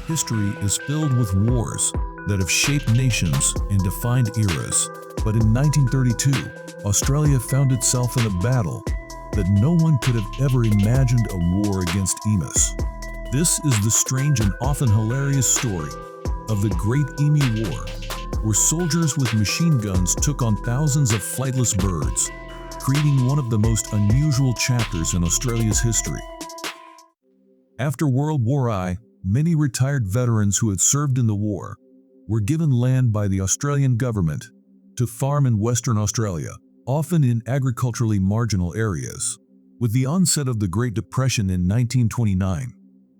History is filled with wars that have shaped nations and defined eras. But in 1932, Australia found itself in a battle that no one could have ever imagined, a war against Emus. This is the strange and often hilarious story of the Great Emu War, where soldiers with machine guns took on thousands of flightless birds, creating one of the most unusual chapters in Australia's history. After World War I, many retired veterans who had served in the war were given land by the Australian government to farm in Western Australia, often in agriculturally marginal areas. With the onset of the Great Depression in 1929,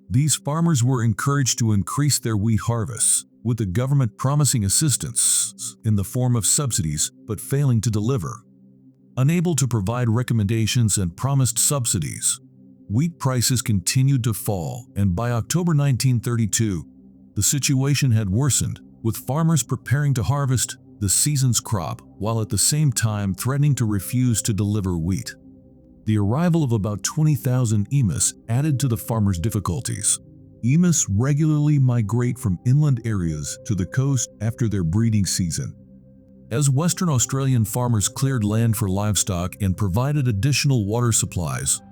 these farmers were encouraged to increase their wheat harvests, with the government promising assistance in the form of subsidies but failing to deliver. Unable to provide recommendations and promised subsidies, wheat prices continued to fall, and by October 1932, the situation had worsened, with farmers preparing to harvest the season's crop while at the same time threatening to refuse to deliver wheat. The arrival of about 20,000 emus added to the farmers' difficulties. Emus regularly migrate from inland areas to the coast after their breeding season. As Western Australian farmers cleared land for livestock and provided additional water supplies,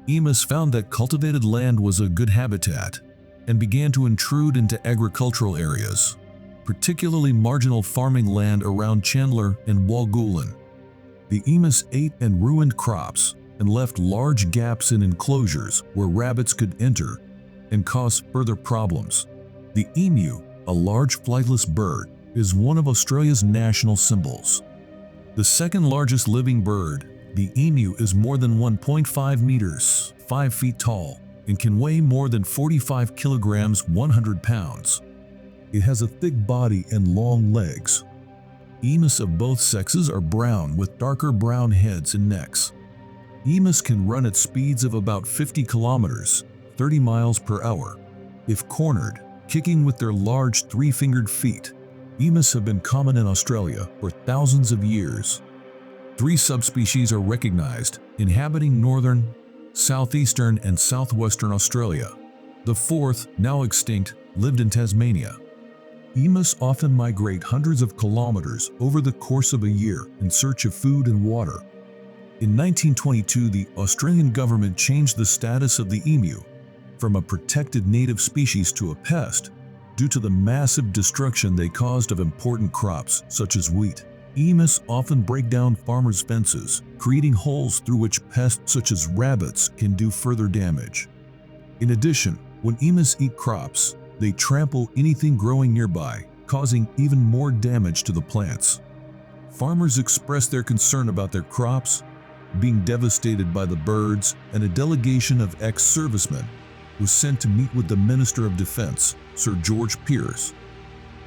Emus found that cultivated land was a good habitat and began to intrude into agricultural areas, particularly marginal farming land around Chandler and Walgoolan. The emus ate and ruined crops and left large gaps in enclosures where rabbits could enter and cause further problems. The emu, a large flightless bird, is one of Australia's national symbols. The second largest living bird, the emu is more than 1.5 meters, 5 feet tall, and can weigh more than 45 kilograms, 100 pounds. It has a thick body and long legs. Emus of both sexes are brown with darker brown heads and necks. Emus can run at speeds of about 50 kilometers, 30 miles per hour, if cornered, kicking with their large three-fingered feet. Emus have been common in Australia for thousands of years. 3 subspecies are recognized, inhabiting northern, southeastern, and southwestern Australia. The fourth, now extinct, lived in Tasmania. Emus often migrate hundreds of kilometers over the course of a year in search of food and water. In 1922, the Australian government changed the status of the emu from a protected native species to a pest due to the massive destruction they caused of important crops such as wheat. Emus often break down farmers' fences, creating holes through which pests such as rabbits can do further damage. In addition, when emus eat crops, they trample anything growing nearby, causing even more damage to the plants. Farmers expressed their concern about their crops being devastated by the birds, and a delegation of ex-servicemen was sent to meet with the Minister of Defense, Sir George Pearce.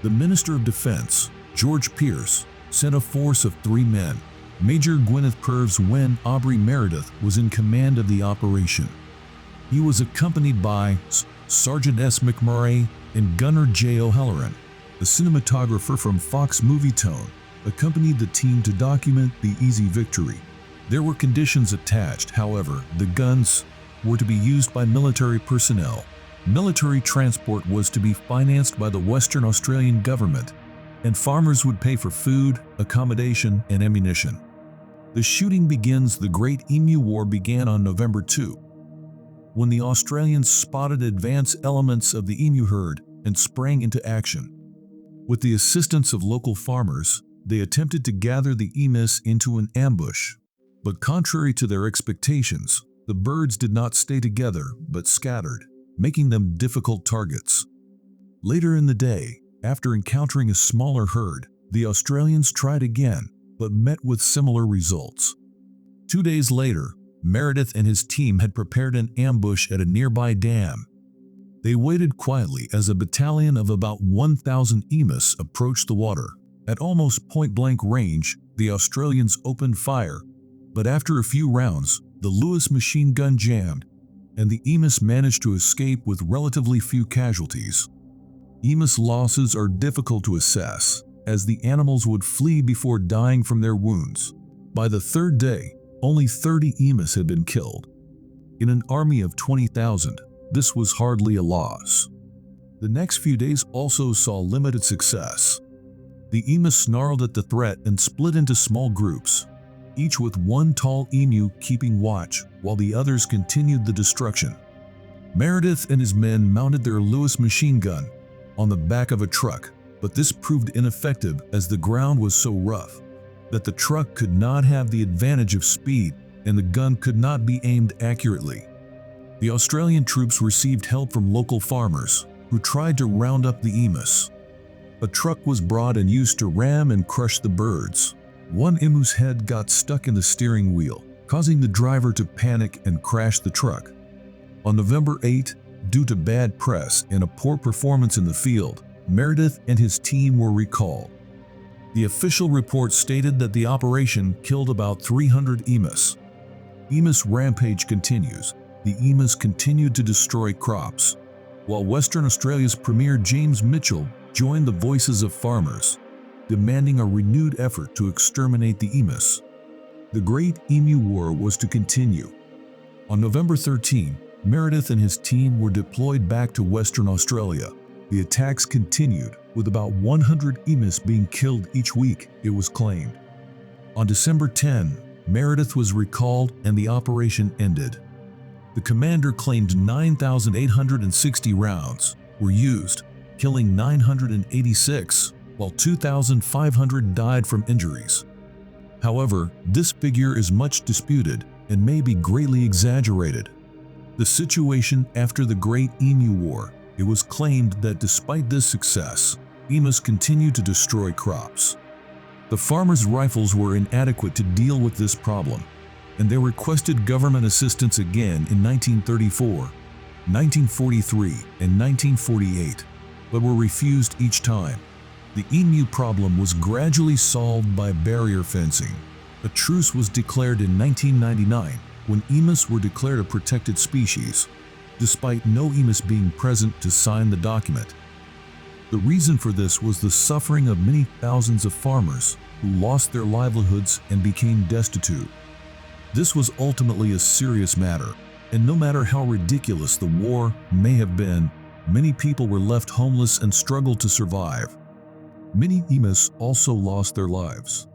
The Minister of Defense, George Pearce, sent a force of 3 men. Major Gwyneth Purves when Aubrey Meredith was in command of the operation. He was accompanied by Sergeant S. McMurray and Gunner J. O'Halloran. The cinematographer from Fox Movie Tone accompanied the team to document the easy victory. There were conditions attached, however. The guns were to be used by military personnel. Military transport was to be financed by the Western Australian government, and farmers would pay for food, accommodation, and ammunition. The shooting begins. The Great Emu War began on November 2, when the Australians spotted advance elements of the emu herd and sprang into action. With the assistance of local farmers, they attempted to gather the emus into an ambush. But contrary to their expectations, the birds did not stay together but scattered, making them difficult targets. Later in the day, after encountering a smaller herd, the Australians tried again, but met with similar results. 2 days later, Meredith and his team had prepared an ambush at a nearby dam. They waited quietly as a battalion of about 1,000 emus approached the water. At almost point-blank range, the Australians opened fire, but after a few rounds, the Lewis machine gun jammed, and the emus managed to escape with relatively few casualties. Emus losses are difficult to assess, as the animals would flee before dying from their wounds. By the 3rd day, only 30 emus had been killed. In an army of 20,000, this was hardly a loss. The next few days also saw limited success. The Emus snarled at the threat and split into small groups, each with one tall emu keeping watch while the others continued the destruction. Meredith and his men mounted their Lewis machine gun on the back of a truck, but this proved ineffective as the ground was so rough that the truck could not have the advantage of speed and the gun could not be aimed accurately. The Australian troops received help from local farmers who tried to round up the Emus. A truck was brought and used to ram and crush the birds. One emu's head got stuck in the steering wheel, causing the driver to panic and crash the truck. On November 8, due to bad press and a poor performance in the field, Meredith and his team were recalled. The official report stated that the operation killed about 300 emus. Emus rampage continues. The emus continued to destroy crops, while Western Australia's Premier James Mitchell joined the voices of farmers, demanding a renewed effort to exterminate the emus. The Great Emu War was to continue. On November 13, Meredith and his team were deployed back to Western Australia. The attacks continued, with about 100 emus being killed each week, it was claimed. On December 10, Meredith was recalled and the operation ended. The commander claimed 9,860 rounds were used, killing 986, while 2,500 died from injuries. However, this figure is much disputed and may be greatly exaggerated. The situation after the Great Emu War, it was claimed that despite this success, emus continued to destroy crops. The farmers' rifles were inadequate to deal with this problem, and they requested government assistance again in 1934, 1943, and 1948, but were refused each time. The emu problem was gradually solved by barrier fencing. A truce was declared in 1999 when emus were declared a protected species, despite no emus being present to sign the document. The reason for this was the suffering of many thousands of farmers who lost their livelihoods and became destitute. This was ultimately a serious matter, and no matter how ridiculous the war may have been, many people were left homeless and struggled to survive. Many emus also lost their lives.